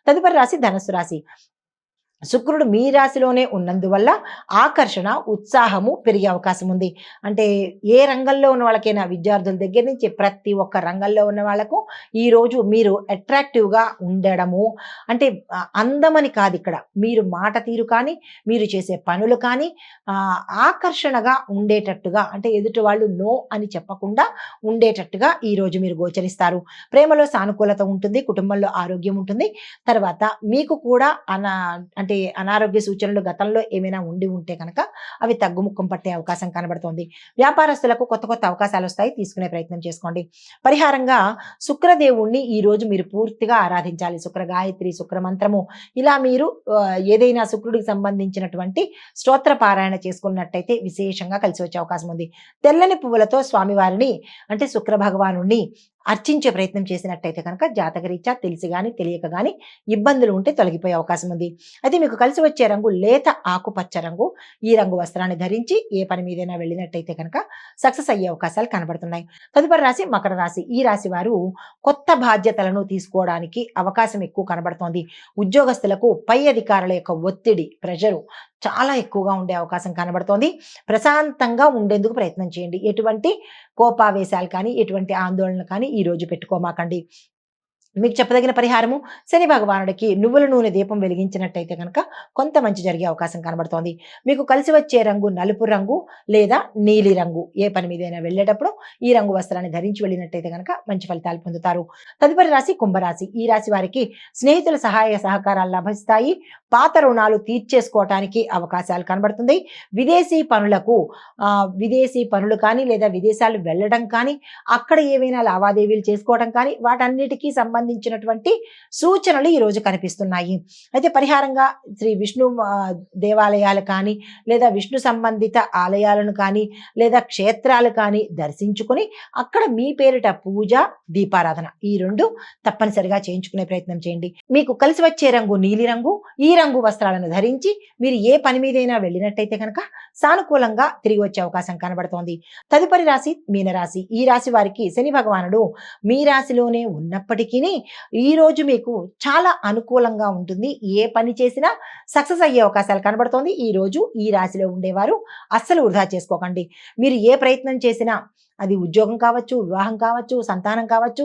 తదుపరి రాశి ధనస్సు రాశి. శుక్రుడు మీ రాశిలోనే ఉన్నందువల్ల ఆకర్షణ, ఉత్సాహము పెరిగే అవకాశం ఉంది. అంటే ఏ రంగంలో ఉన్న వాళ్ళకైనా, విద్యార్థుల దగ్గర నుంచి ప్రతి ఒక్క రంగంలో ఉన్న వాళ్ళకు ఈరోజు మీరు అట్రాక్టివ్గా ఉండడము, అంటే అందమని కాదు ఇక్కడ, మీరు మాట తీరు కానీ, మీరు చేసే పనులు కానీ ఆకర్షణగా ఉండేటట్టుగా, అంటే ఎదుటి వాళ్ళు నో అని చెప్పకుండా ఉండేటట్టుగా ఈరోజు మీరు గోచరిస్తారు. ప్రేమలో సానుకూలత ఉంటుంది, కుటుంబంలో ఆరోగ్యం ఉంటుంది. తర్వాత మీకు కూడా అంటే అనారోగ్య సూచనలు గతంలో ఏమైనా ఉంటే కనుక అవి తగ్గుముఖం పట్టే అవకాశం కనబడుతోంది. వ్యాపారస్తులకు కొత్త కొత్త అవకాశాలు వస్తాయి, తీసుకునే ప్రయత్నం చేసుకోండి. పరిహారంగా శుక్రదేవుణ్ణి ఈ రోజు మీరు పూర్తిగా ఆరాధించాలి. శుక్ర గాయత్రి, శుక్ర మంత్రము, ఇలా మీరు ఏదైనా శుక్రుడికి సంబంధించినటువంటి స్తోత్ర పారాయణ చేసుకున్నట్టయితే విశేషంగా కలిసి వచ్చే అవకాశం ఉంది. తెల్లని పువ్వులతో స్వామివారిని, అంటే శుక్ర భగవానుణ్ణి అర్చించే ప్రయత్నం చేసినట్టయితే కనుక జాతకరీత్యా తెలిసి కానీ తెలియక కానీ ఇబ్బందులు ఉంటే తొలగిపోయే అవకాశం ఉంది. అయితే మీకు కలిసి వచ్చే రంగు లేత ఆకుపచ్చ రంగు. ఈ రంగు వస్త్రాన్ని ధరించి ఏ పని మీదైనా వెళ్ళినట్టయితే కనుక సక్సెస్ అయ్యే అవకాశాలు కనబడుతున్నాయి. తదుపరి రాశి మకర రాశి. ఈ రాశి వారు కొత్త బాధ్యతలను తీసుకోవడానికి అవకాశం ఎక్కువ కనబడుతోంది. ఉద్యోగస్తులకు పై అధికారుల యొక్క ఒత్తిడి, ప్రెషరు చాలా ఎక్కువగా ఉండే అవకాశం కనబడుతోంది. ప్రశాంతంగా ఉండేందుకు ప్రయత్నం చేయండి. ఎటువంటి కోపావేశాలు కానీ, ఎటువంటి ఆందోళన కానీ ఈ రోజు పెట్టుకోమాకండి. మీకు చెప్పదగిన పరిహారము, శని భగవానుడికి నువ్వుల నూనె దీపం వెలిగించినట్టయితే కనుక కొంత మంచి జరిగే అవకాశం కనబడుతోంది. మీకు కలిసి వచ్చే రంగు నలుపు రంగు లేదా నీలి రంగు. ఏ పని మీదైనా వెళ్ళేటప్పుడు ఈ రంగు వస్త్రాన్ని ధరించి వెళ్ళినట్టయితే కనుక మంచి ఫలితాలు పొందుతారు. తదుపరి రాశి కుంభరాశి. ఈ రాశి వారికి స్నేహితుల సహాయ సహకారాలు లభిస్తాయి. పాత రుణాలు తీర్చేసుకోవటానికి అవకాశాలు కనబడుతుంది. విదేశీ పనులు కానీ లేదా విదేశాలు వెళ్ళడం కానీ, అక్కడ ఏవైనా లావాదేవీలు చేసుకోవడం కానీ, వాటన్నిటికీ సంబంధించినటువంటి సూచనలు ఈ రోజు కనిపిస్తున్నాయి. అయితే పరిహారంగా శ్రీ విష్ణు దేవాలయాలు కానీ, లేదా విష్ణు సంబంధిత ఆలయాలను కానీ, లేదా క్షేత్రాలు కానీ దర్శించుకొని అక్కడ మీ పేరిట పూజ, దీపారాధన ఈ రెండు తప్పనిసరిగా చేయించుకునే ప్రయత్నం చేయండి. మీకు కలిసి వచ్చే రంగు నీలి రంగు. ఈ రంగు వస్త్రాలను ధరించి మీరు ఏ పని మీదైనా వెళ్ళినట్టయితే కనుక సానుకూలంగా తిరిగి వచ్చే అవకాశం కనబడుతోంది. తదుపరి రాశి మీనరాశి. ఈ రాశి వారికి శని భగవానుడు మీ రాశిలోనే ఉన్నప్పటికీ ఈ రోజు మీకు చాలా అనుకూలంగా ఉంటుంది. ఏ పని చేసినా సక్సెస్ అయ్యే అవకాశాలు కనబడుతోంది. ఈ రోజు ఈ రాశిలో ఉండేవారు అస్సలు వృధా చేసుకోకండి. మీరు ఏ ప్రయత్నం చేసినా, అది ఉద్యోగం కావచ్చు, వివాహం కావచ్చు, సంతానం కావచ్చు,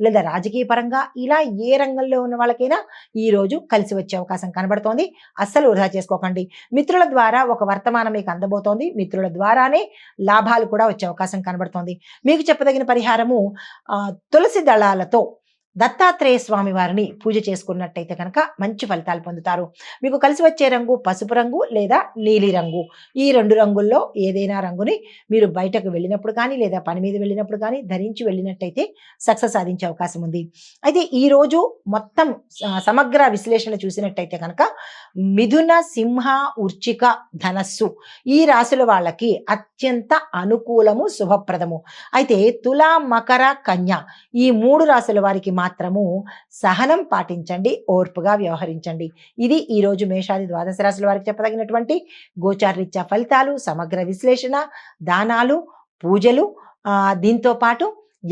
లేదా రాజకీయ పరంగా, ఇలా ఏ రంగంలో ఉన్న వాళ్ళకైనా ఈ రోజు కలిసి వచ్చే అవకాశం కనబడుతోంది. అస్సలు వృధా చేసుకోకండి. మిత్రుల ద్వారా ఒక వర్తమానం మీకు అందబోతోంది. మిత్రుల ద్వారానే లాభాలు కూడా వచ్చే అవకాశం కనబడుతోంది. మీకు చెప్పదగిన పరిహారము, తులసి దళాలతో దత్తాత్రేయ స్వామి వారిని పూజ చేసుకున్నట్టయితే కనుక మంచి ఫలితాలు పొందుతారు. మీకు కలిసి వచ్చే రంగు పసుపు రంగు లేదా నీలి రంగు. ఈ రెండు రంగుల్లో ఏదైనా రంగుని మీరు బయటకు వెళ్ళినప్పుడు కానీ, లేదా పని మీద వెళ్ళినప్పుడు కానీ ధరించి వెళ్ళినట్టయితే సక్సెస్ సాధించే అవకాశం ఉంది. అయితే ఈ రోజు మొత్తం సమగ్ర విశ్లేషణ చూసినట్టయితే కనుక మిథున, సింహ, వృశ్చిక, ధనస్సు ఈ రాశుల వాళ్ళకి అత్యంత అనుకూలము, శుభప్రదము. అయితే తుల, మకర, కన్య ఈ మూడు రాశుల వారికి మాత్రము సహనం పాటించండి, ఓర్పుగా వ్యవహరించండి. ఇది ఈ రోజు మేషాది ద్వాదశ రాశుల వారికి చెప్పదగినటువంటి గోచారరీత్యా ఫలితాలు, సమగ్ర విశ్లేషణ, దానాలు, పూజలు, దీంతో పాటు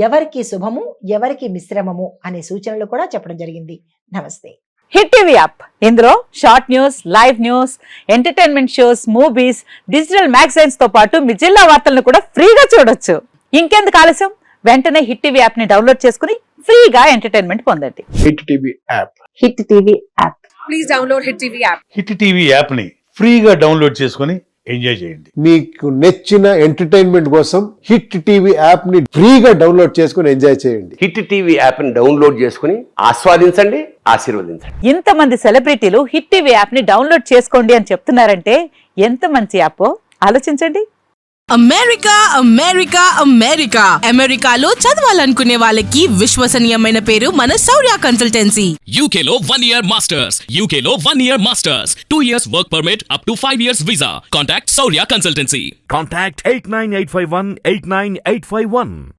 ఎవరికి శుభము, ఎవరికి మిశ్రమము అనే సూచనలు కూడా చెప్పడం జరిగింది. నమస్తే. హిట్ టీవీ యాప్, ఇందులో short news, live news, entertainment shows, movies, digital magazines తో పాటు మీ జిల్లా వార్తలను కూడా ఫ్రీగా చూడొచ్చు. ఇంకెందుకు ఆలస్యం, వెంటనే హిట్ టీవీ యాప్ ని డౌన్లోడ్ చేసుకుని ఫ్రీగా ఎంటర్టైన్మెంట్ పొందండి. Hit TV app. Hit TV app. Please download hit TV app. Hit TV app ని ఫ్రీగా డౌన్లోడ్ చేసుకుని ఎంజాయ్ చేయండి. మీకు నచ్చిన ఎంటర్టైన్మెంట్ కోసం హిట్ టీవీ యాప్ ని ఫ్రీగా డౌన్లోడ్ చేసుకుని ఎంజాయ్ చేయండి. హిట్ టీవీ యాప్ ని డౌన్లోడ్ చేసుకుని ఆస్వాదించండి, ఆశీర్వదించండి. ఇంతమంది సెలబ్రిటీలు హిట్ టీవీ యాప్ ని డౌన్లోడ్ చేసుకోండి అని చెప్తున్నారంటే ఎంత మంచి యాప్ ఆలోచించండి. అమెరికా అమెరికా అమెరికా అమెరికాలో చదవాలనుకునే వాళ్ళకి విశ్వసనీయమైన పేరు మన శౌర్య కన్సల్టెన్సీ. UK లో 1 year masters. UK లో 1 year masters. 2 years work permit up to 5 years visa. Contact Saurya Consultancy. Contact 89851 89851.